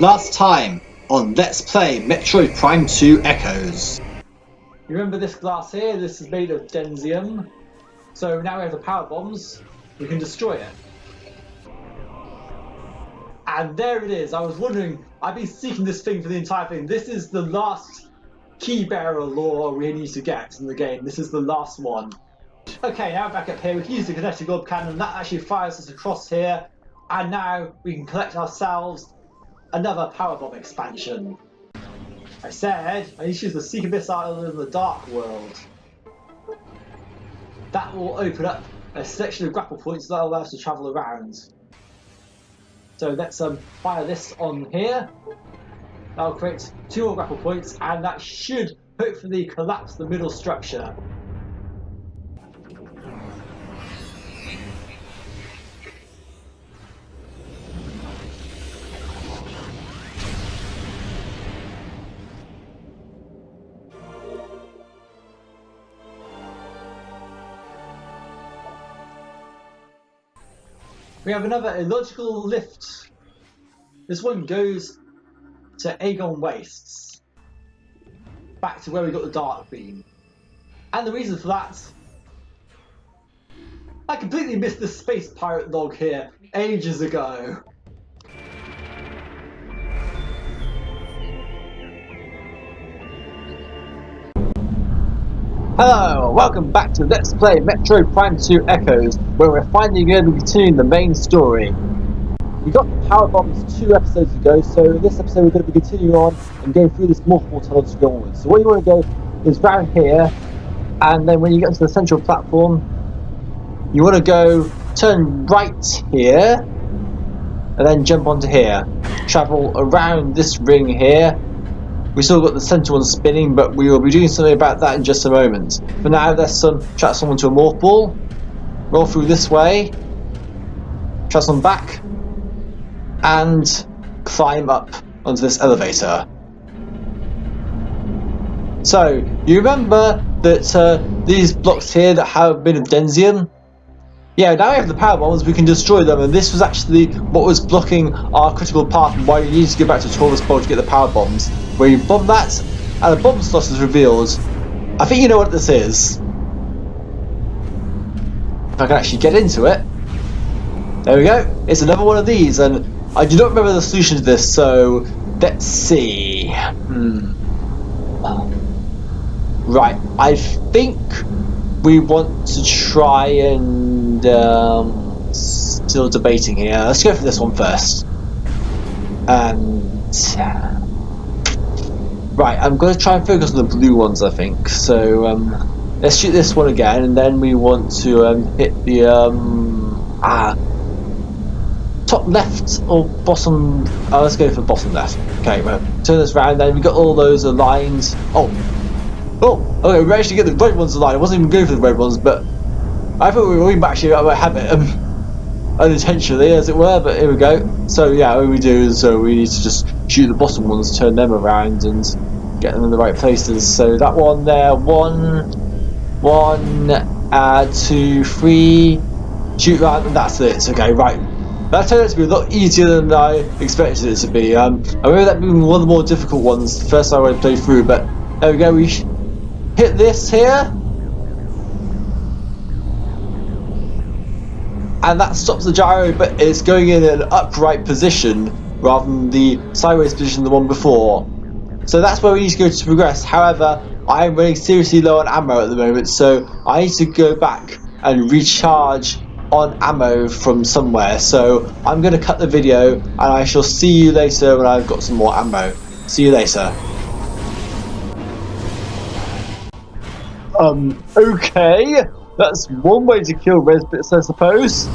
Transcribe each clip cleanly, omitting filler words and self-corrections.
Last time on Let's Play Metroid Prime 2 Echoes. You remember this glass here? This is made of densium. So now we have the power bombs. We can destroy it. And there it is. I was wondering, I've been seeking this thing for the entire thing. This is the last key bearer lore we need to get in the game. This is the last one. Okay, now back up here. We can use the kinetic orb cannon. That actually fires us across here. And now we can collect ourselves another power bomb expansion. I said I need to use the Seeker Missile in the Dark World. That will open up a selection of grapple points that will allow us to travel around. So let's fire this on here. That'll create 2 more grapple points, and that should hopefully collapse the middle structure. We have another illogical lift. This one goes to Aegon Wastes. Back to where we got the Dark Beam. And the reason for that, I completely missed the Space Pirate log here ages ago. Hello, welcome back to Let's Play Metroid Prime 2 Echoes, where we're finally going to be continuing the main story. We got the power bombs 2 episodes ago, so this episode we're going to be continuing on and going through this multiple tunnel to go onwards. So what you want to go is round here, and then when you get to the central platform, you want to go turn right here, and then jump onto here. Travel around this ring here. We still got the centre one spinning, but we will be doing something about that in just a moment. For now, let's transform into a morph ball, roll through this way, transform back, and climb up onto this elevator. So, you remember that these blocks here that have been of densium? Yeah, now we have the power bombs, we can destroy them, and this was actually what was blocking our critical path and why you need to go back to Taurus Bowl to get the power bombs. Where you bomb that, and a bomb slot is revealed. I think you know what this is. If I can actually get into it. There we go. It's another one of these, and I do not remember the solution to this, so let's see. Right, I think we want to try and still debating here. Let's go for this one first. Right, I'm going to try and focus on the blue ones, I think. So let's shoot this one again, and then we want to hit the top left or bottom. Oh, let's go for bottom left. Okay, well, turn this round. Then we got all those aligned. Oh, okay, we actually get the red ones aligned. I wasn't even going for the red ones, but I thought we were actually I might have it unintentionally, as it were. But here we go. So yeah, what we do is we need to just shoot the bottom ones, turn them around, and get them in the right places. So that one there, one, 2, 3, shoot that, and that's it. Okay, right. That turned out to be a lot easier than I expected it to be. I remember that being one of the more difficult ones the first time I played through, but there we go. We hit this here, and that stops the gyro, but it's going in an upright position rather than the sideways position, the one before. So that's where we need to go to progress. However, I am running seriously low on ammo at the moment, so I need to go back and recharge on ammo from somewhere. So I'm going to cut the video, and I shall see you later when I've got some more ammo. See you later. Okay, that's one way to kill res bits, I suppose.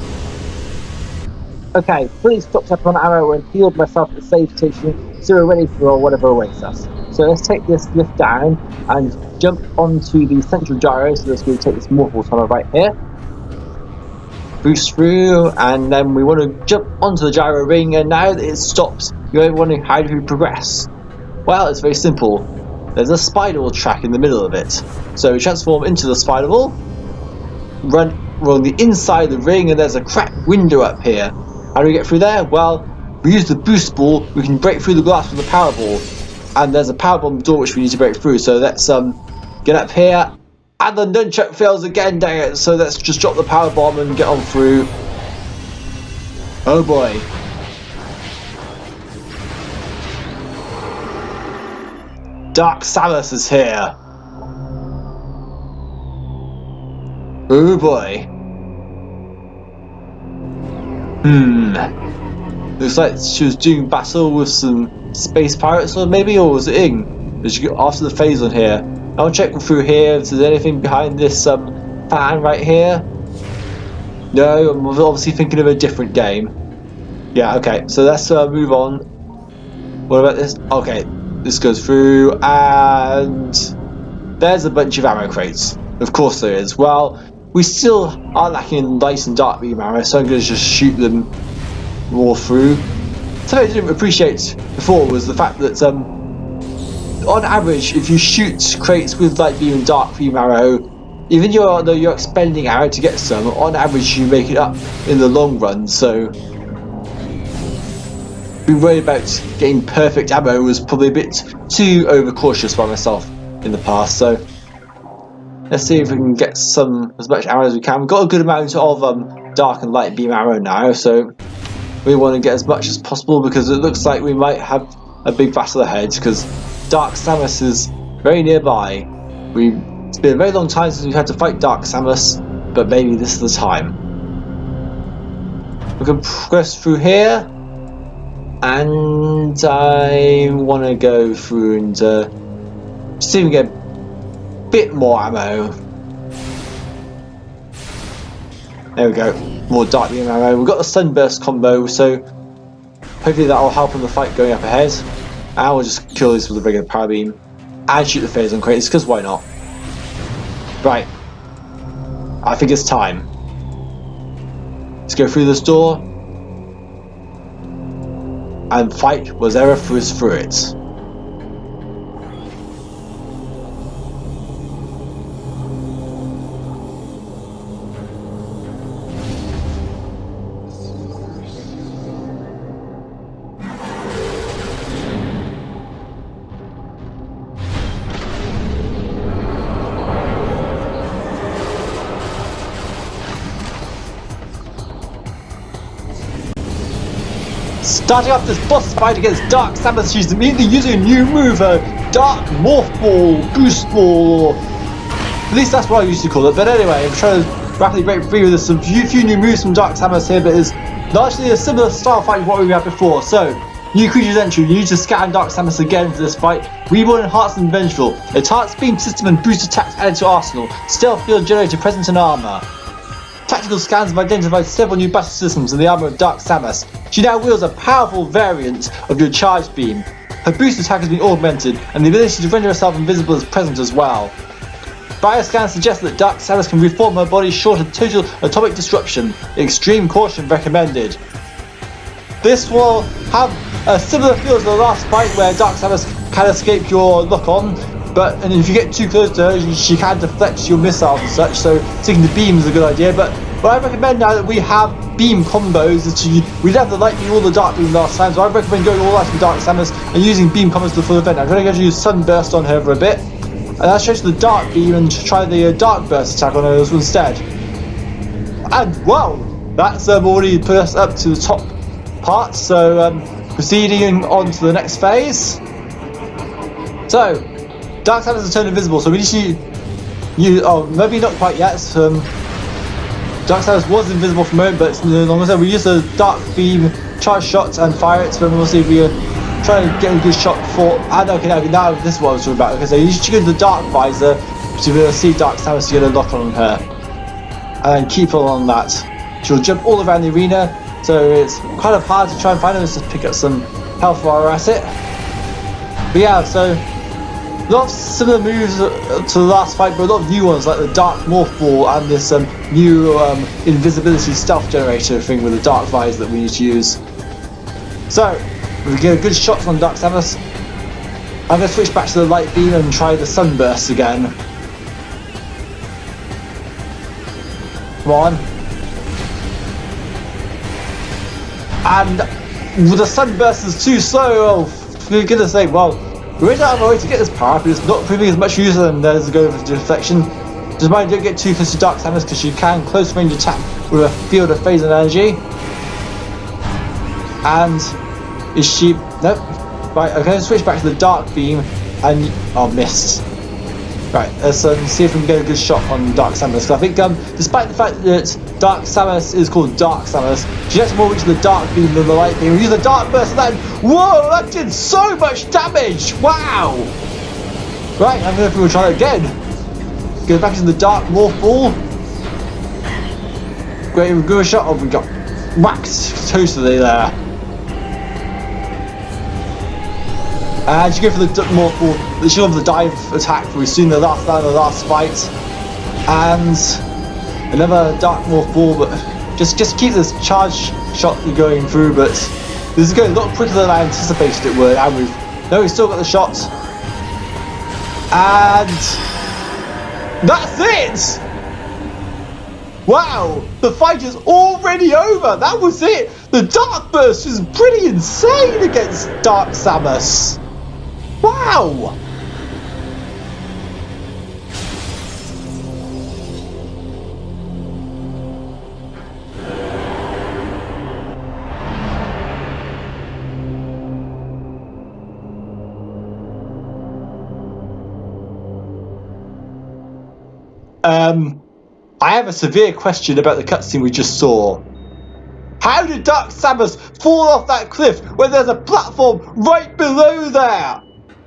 Okay, fully stocked up on ammo and healed myself at the save station, so we're ready for whatever awaits us. So let's take this lift down and jump onto the central gyro. So let's go take this morphle tunnel right here. Boost through, and then we want to jump onto the gyro ring, and now that it's stopped, you're wondering how do we progress? Well, it's very simple. There's a spiral track in the middle of it. So we transform into the spiral, run on the inside of the ring, and there's a cracked window up here. How do we get through there? Well, we use the boost ball, we can break through the glass with the power ball. And there's a power bomb door which we need to break through, so let's get up here. And the nunchuck fails again, dang it, so let's just drop the power bomb and get on through. Oh boy. Dark Samus is here. Oh boy. Looks like she was doing battle with some space pirates, or maybe, or was it Ing? Did you go after the phase on here? I'll check through here if there's anything behind this fan right here. No, I'm obviously thinking of a different game. Yeah, okay, so let's move on. What about this? Okay, this goes through, and there's a bunch of ammo crates. Of course there is. Well, we still are lacking in light and dark beam ammo, so I'm going to just shoot them all through. Something I didn't appreciate before was the fact that on average, if you shoot crates with light beam and dark beam arrow, even though you're expending arrow to get some, on average you make it up in the long run. So being worried about getting perfect ammo was probably a bit too overcautious by myself in the past. So let's see if we can get as much arrow as we can. We've got a good amount of dark and light beam arrow now, so we want to get as much as possible because it looks like we might have a big battle ahead, because Dark Samus is very nearby. It's been a very long time since we've had to fight Dark Samus, but maybe this is the time. We can progress through here, and I want to go through and see if we can get a bit more ammo. There we go, more dark beam ammo. We've got the sunburst combo, so hopefully that will help in the fight going up ahead. And we'll just kill these with a regular power beam and shoot the phase on crates, because why not? Right, I think it's time. Let's go through this door and fight whatever is through it. Starting off this boss fight against Dark Samus, she's immediately using a new move, a Dark Morph Ball, Boost Ball. At least that's what I used to call it, but anyway, I'm trying to rapidly break free with some few new moves from Dark Samus here, but it's largely a similar style fight to what we had before. So, new creatures entry, you need to scan Dark Samus again for this fight. Reborn, Enhanced and Vengeful. Enhanced Beam System and Boost attacks added to Arsenal. Stealth Field Generator present in armor. Tactical scans have identified several new battle systems in the armor of Dark Samus. She now wields a powerful variant of your charged beam. Her boost attack has been augmented, and the ability to render herself invisible is present as well. Bioscans suggest that Dark Samus can reform her body short of total atomic disruption. Extreme caution recommended. This will have a similar feel to the last fight where Dark Samus can escape your lock-on, and if you get too close to her, she can deflect your missiles and such, so taking the beam is a good idea. But what I recommend now that we have beam combos is we didn't have the light beam or the dark beam last time, so I recommend going all out with Dark Samus and using beam combos to the full event. I'm going to use Sunburst on her for a bit, and I'll change to the dark beam and try the dark burst attack on her instead. And wow, that's already put us up to the top part, so proceeding on to the next phase. So, Dark Samus has turned invisible, so we need to use, maybe not quite yet. Dark Samus was invisible for a moment, but it's no longer so. We use the dark beam, charge shots, and fire it, so we'll see if we try and get a good shot before. And okay, now this is what I was talking about. Okay, so you should go to the dark visor to be able to see Dark Samus to get a lock on her. And keep her on that. She'll jump all around the arena, so it's kind of hard to try and find her. Let's just pick up some health while we're at it. But yeah, so a lot of similar moves to the last fight, but a lot of new ones like the Dark Morph Ball and this new invisibility stealth generator thing with the Dark Visor that we need to use. So, we get a good shot on Dark Samus. I'm going to switch back to the light beam and try the sunburst again. Come on. And the sunburst is too slow. Oh, for goodness sake, well, we don't have a way to get this power up, but it's not proving as much use than there's a go for deflection. Just mind don't get too close to Dark Samus because she can close range attack with a field of phase and energy. And is she... Nope. Right, okay, switch back to the Dark Beam and... Oh, missed. Right, let's see if we can get a good shot on Dark Samus. So I think, despite the fact that Dark Samus is called Dark Samus, she has more reach to the Dark Beam than the Light Beam. We use the Dark Burst and then... Whoa, that did so much damage! Wow! Right, I don't know if we'll try it again. Go back into the Dark Morph Ball. Great, we'll go a shot. Oh, we got whacked totally there. And you go for the Morph Ball, the shield of the dive attack we've seen the last line of the last fight. And another Dark Morph Ball, but just keep this charge shot going through, but this is going a lot quicker than I anticipated it would. And we've still got the shot. And that's it! Wow! The fight is already over! That was it! The Dark Burst is pretty insane against Dark Samus! Wow! I have a severe question about the cutscene we just saw. How did Dark Samus fall off that cliff when there's a platform right below there?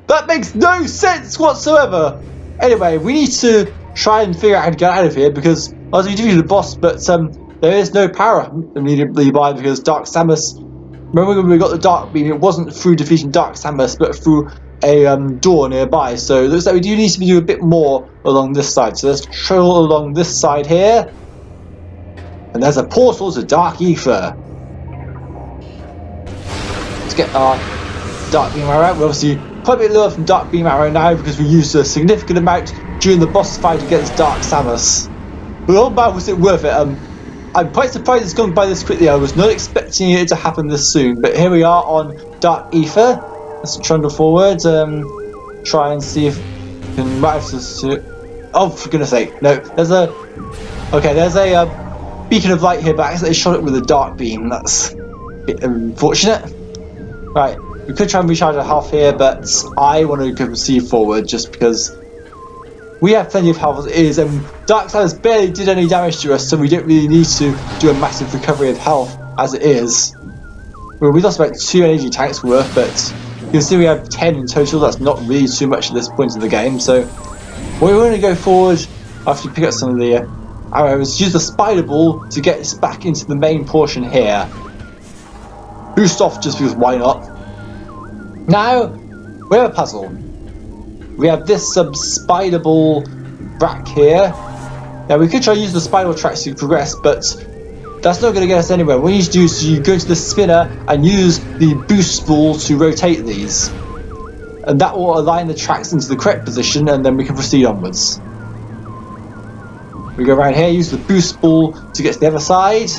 That makes no sense whatsoever. Anyway, we need to try and figure out how to get out of here because I was defeated the boss, but there is no power immediately by because Dark Samus. Remember when we got the Dark Beam? It wasn't through defeating Dark Samus, but through a door nearby. So it looks like we do need to do a bit more along this side. So let's trail along this side here. And there's a portal to Dark Ether. Let's get our Dark Beam Arrow out. We're obviously quite a bit lower from Dark Beam Arrow now because we used a significant amount during the boss fight against Dark Samus. But oh man, was it worth it? I'm quite surprised it's gone by this quickly. I was not expecting it to happen this soon. But here we are on Dark Ether. Let's trundle forward. Try and see if we can rise us to... Oh, for goodness sake. No, there's a... Okay, there's a beacon of light here, but I accidentally shot it with a dark beam. That's a bit unfortunate. Right, we could try and recharge our health here, but I want to go proceed forward just because we have plenty of health as it is, and Dark Samus barely did any damage to us, so we don't really need to do a massive recovery of health as it is. Well, we lost about 2 energy tanks worth, but you can see we have 10 in total. That's not really too much at this point in the game, so we're going to go forward after you pick up some of the arrows. Use the spider ball to get us back into the main portion here. Boost off just because why not? Now, we have a puzzle. We have this spider ball back here. Now we could try to use the spiral tracks to progress, but that's not going to get us anywhere. What you need to do is you go to the spinner and use the boost ball to rotate these. And that will align the tracks into the correct position, and then we can proceed onwards. We go around here, use the boost ball to get to the other side.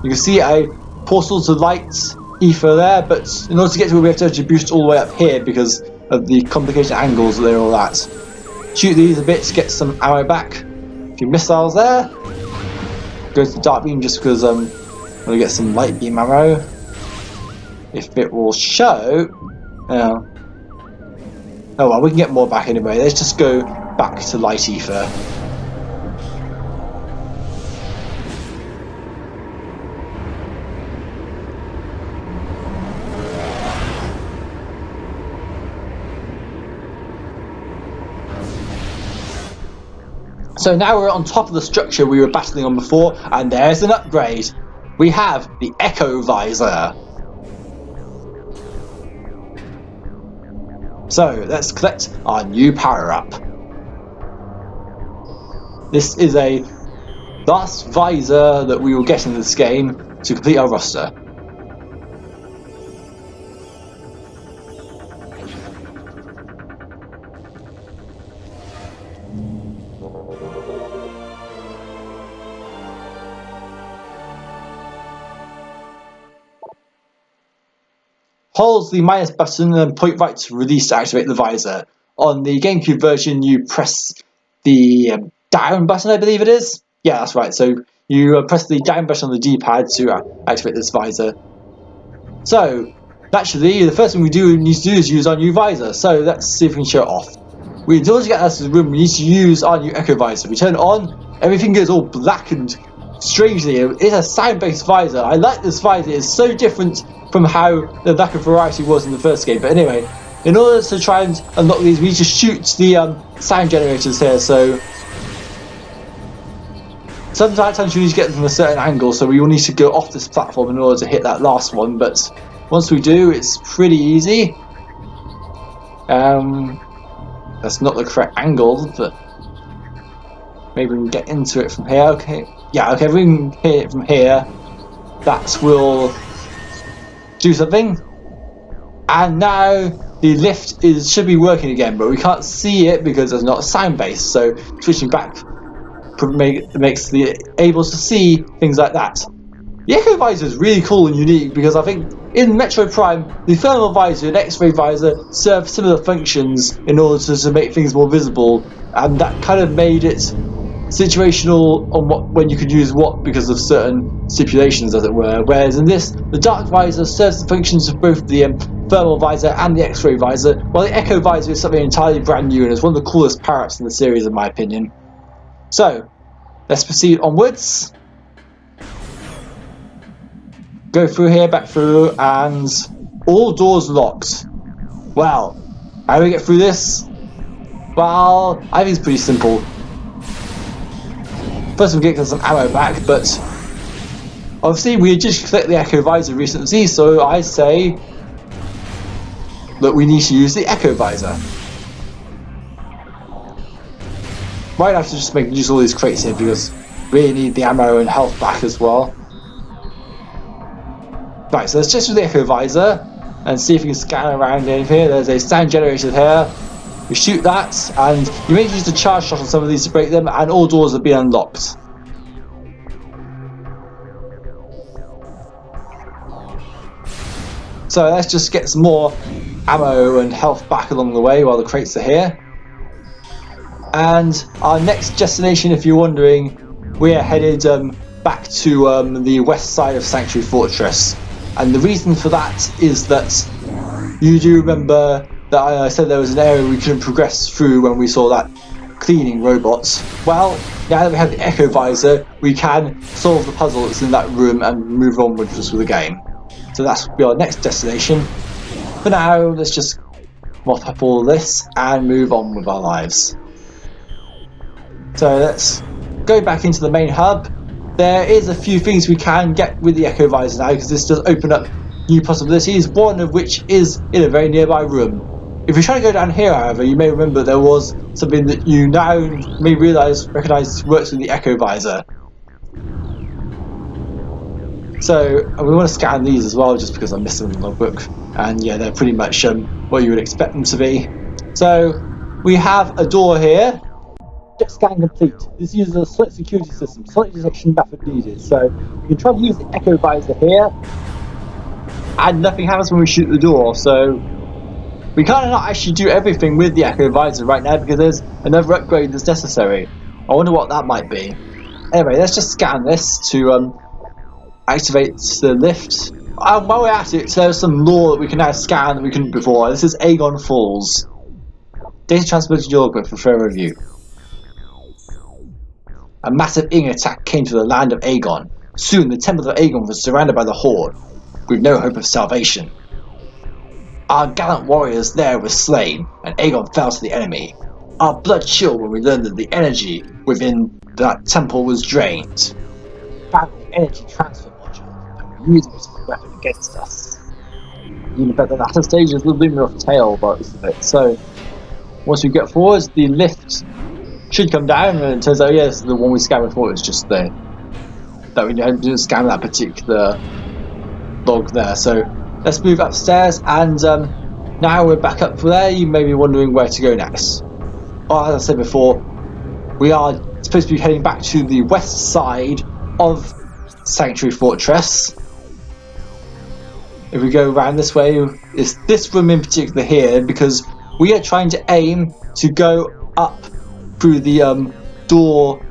You can see a portal to light ether there, but in order to get to it we have to actually boost all the way up here because of the complicated angles and all that. Shoot these a bit to get some ammo back. A few missiles there. Go to the dark beam just because I'm going to get some light beam ammo. If it will show. Oh well, we can get more back anyway. Let's just go back to light ether. So now we're on top of the structure we were battling on before, and there's an upgrade. We have the Echo Visor. So let's collect our new power-up. This is a last visor that we will get in this game to complete our roster. hold the minus button and point right to release to activate the visor. On the GameCube version, you press the down button, I believe it is. Yeah, that's right. So you press the down button on the D-pad to activate this visor. So, naturally, the first thing we need to do is use our new visor. So let's see if we can show it off. In order to get out of the room, we need to use our new Echo visor. We turn it on, everything goes all black and strangely. It's a sound-based visor. I like this visor. It's so different from how the lack of variety was in the first game. But anyway, in order to try and unlock these, we need to shoot the sound generators here. So sometimes we need to get them from a certain angle, so we will need to go off this platform in order to hit that last one. But once we do, it's pretty easy. That's not the correct angle, but maybe we can get into it from here. Okay, yeah, okay, if we can hit it from here, that will do something. And now the lift should be working again, but we can't see it because it's not sound based. So switching back makes the able to see things like that. The Echo visor is really cool and unique because I think in Metroid Prime, the thermal visor and X-ray visor serve similar functions in order to make things more visible, and that kind of made it situational on when you could use what because of certain stipulations, as it were. Whereas in this, the Dark visor serves the functions of both the thermal visor and the X-ray visor, while the Echo visor is something entirely brand new and is one of the coolest power-ups in the series, in my opinion. So, let's proceed onwards. Go through here, back through, and all doors locked. Well, how do we get through this? Well, I think it's pretty simple. First we get some ammo back, but obviously we just clicked the Echo visor recently, so I say that we need to use the Echo visor. Might have to just make use of all these crates here because we really need the ammo and health back as well. Right, so let's just use the Echo visor and see if we can scan around in here. There's a sound generator here. We shoot that, and you may use the charge shot on some of these to break them, and all doors have been unlocked. So let's just get some more ammo and health back along the way while the crates are here. And our next destination, if you're wondering, we are headed back to the west side of Sanctuary Fortress. And the reason for that is that you do remember that I said there was an area we couldn't progress through when we saw that cleaning robot. Well, now that we have the Echo visor, we can solve the puzzle that's in that room and move onwards with the game. So that's will be our next destination. For now, let's just mop up all this and move on with our lives. So let's go back into the main hub. There is a few things we can get with the Echo visor now, because this does open up new possibilities, one of which is in a very nearby room. If you're trying to go down here, however, you may remember there was something that you now may recognise works with the Echo visor. So we want to scan these as well, just because I missed them in the logbook, and yeah, they're pretty much what you would expect them to be. So we have a door here. Check scan complete. This uses a select security system. Select detection method needed. So you can try to use the Echo visor here, and nothing happens when we shoot the door. So we can't not actually do everything with the Echo visor right now because there's another upgrade that's necessary. I wonder what that might be. Anyway, let's just scan this to activate the lift. While we're at it, there's some lore that we can now scan that we couldn't before. This is Aegon Falls. Data transferred to your logbook for further review. A massive Ing attack came to the land of Aegon. Soon the temple of Aegon was surrounded by the Horde, with no hope of salvation. Our gallant warriors there were slain, and Aegon fell to the enemy. Our blood chilled when we learned that the energy within that temple was drained. Found the energy transfer module, and we used it as a weapon against us. Even better, the latter stage is a little bit more of a tail by this bit. So, once we get forward, the lift should come down, and it turns out, yes, the one we scanned before is just there. That we didn't scan that particular log there. So let's move upstairs, and now we're back up there. You may be wondering where to go next. Well, as I said before, we are supposed to be heading back to the west side of Sanctuary Fortress. if we go around this way, it's this room in particular here, because we are trying to aim to go up through the door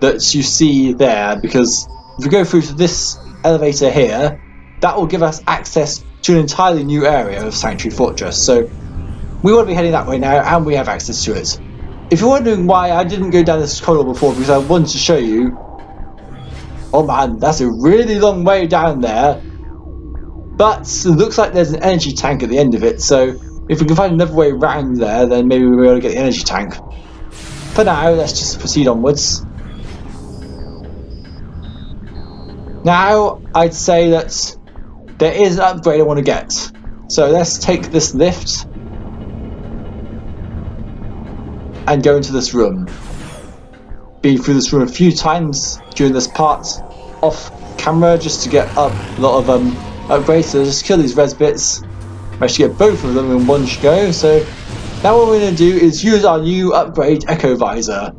that you see there, because if we go through to this elevator here, that will give us access to an entirely new area of Sanctuary Fortress. So we want to be heading that way now, and we have access to it. If you're wondering why I didn't go down this corridor before, because I wanted to show you, oh man, that's a really long way down there, but it looks like there's an energy tank at the end of it, so if we can find another way around there, then maybe we'll be able to get the energy tank. For now, let's just proceed onwards. Now, I'd say that there is an upgrade I want to get. So let's take this lift and go into this room. Been through this room a few times during this part off camera just to get up a lot of upgrades. So just kill these res bits. Managed to get both of them in one go. So now what we're going to do is use our new upgrade Echo Visor.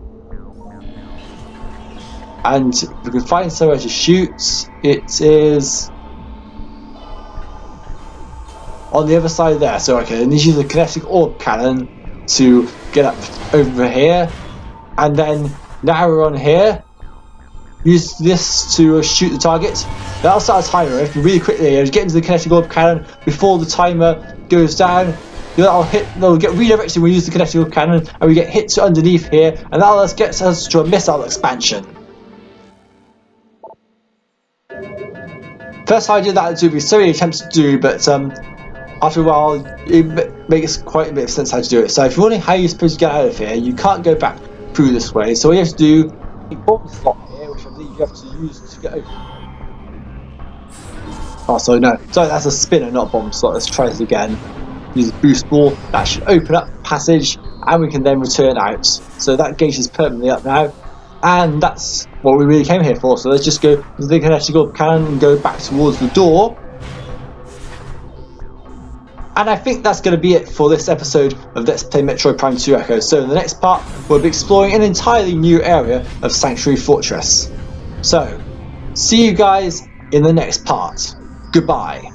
And if we can find somewhere to shoot, it is on the other side there. So okay, I need to use the kinetic orb cannon to get up over here, and then now we're on here. Use this to shoot the target. That'll start a timer. If you really quickly get into the kinetic orb cannon before the timer goes down. They'll get redirected when we use the kinetic orb cannon, and we get hit to underneath here, and that'll get us to a missile expansion. First time I did that, it would be so many attempts to do, but after a while, it makes quite a bit of sense how to do it. So if you're wondering how you're supposed to get out of here, you can't go back through this way. So what you have to do, a bomb slot here, which I believe you have to use to get over. Oh, sorry, no. Sorry, that's a spinner, not a bomb slot. Let's try this again. Use a boost ball. That should open up the passage, and we can then return out. So that gate is permanently up now. And that's what we really came here for. So let's just go to the kinetic orb cannon and go back towards the door. And I think that's going to be it for this episode of Let's Play Metroid Prime 2 Echoes. So in the next part, we'll be exploring an entirely new area of Sanctuary Fortress. So, see you guys in the next part. Goodbye.